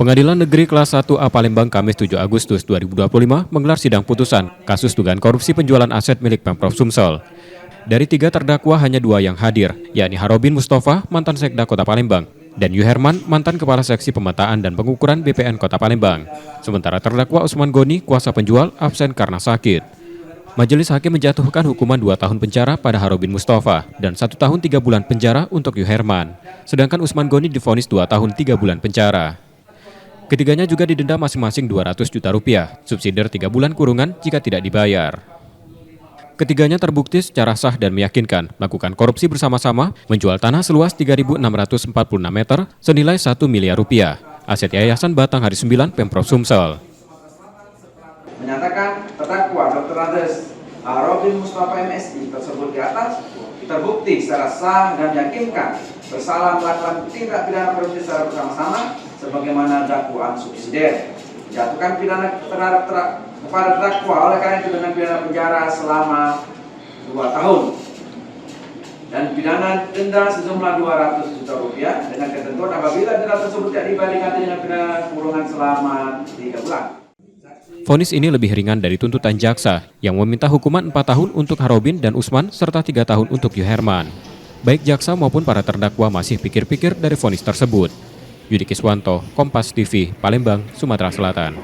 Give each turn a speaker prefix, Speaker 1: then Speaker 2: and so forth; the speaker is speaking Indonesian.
Speaker 1: Pengadilan Negeri Kelas 1A Palembang Kamis 7 Agustus 2025 menggelar sidang putusan kasus dugaan korupsi penjualan aset milik Pemprov Sumsel. Dari 3 terdakwa hanya 2 yang hadir, yakni Harobin Mustafa, mantan Sekda Kota Palembang, dan Yuherman, mantan Kepala Seksi Pemetaan dan Pengukuran BPN Kota Palembang. Sementara terdakwa Usman Goni, kuasa penjual, absen karena sakit. Majelis Hakim menjatuhkan hukuman 2 tahun penjara pada Harobin Mustafa dan 1 tahun 3 bulan penjara untuk Yuherman. Sedangkan Usman Goni divonis 2 tahun 3 bulan penjara. Ketiganya juga didenda masing-masing 200 juta rupiah, subsidiar 3 bulan kurungan jika tidak dibayar. Ketiganya terbukti secara sah dan meyakinkan melakukan korupsi bersama-sama menjual tanah seluas 3.646 meter senilai 1 miliar rupiah, aset Yayasan Batanghari 9 Pemprov Sumsel.
Speaker 2: Menyatakan terdakwa Dr. Andes Harobin Mustafa MSI tersebut di atas terbukti secara sah dan meyakinkan bersalah melakukan tindak pidana korupsi secara bersama-sama sebagaimana dakwaan subsidiar. Jatuhkan pidana terhadap kepada terdakwa oleh karena itu dengan pidana penjara selama 2 tahun dan pidana denda sejumlah 200 juta rupiah dengan ketentuan apabila denda tersebut tidak dibayar dengan pidana kurungan selama 3 bulan.
Speaker 1: Vonis ini lebih ringan dari tuntutan jaksa yang meminta hukuman 4 tahun untuk Harobin dan Usman serta 3 tahun untuk Yuherman. Baik jaksa maupun para terdakwa masih pikir-pikir dari vonis tersebut. Yudi Kiswanto, Kompas TV, Palembang, Sumatera Selatan.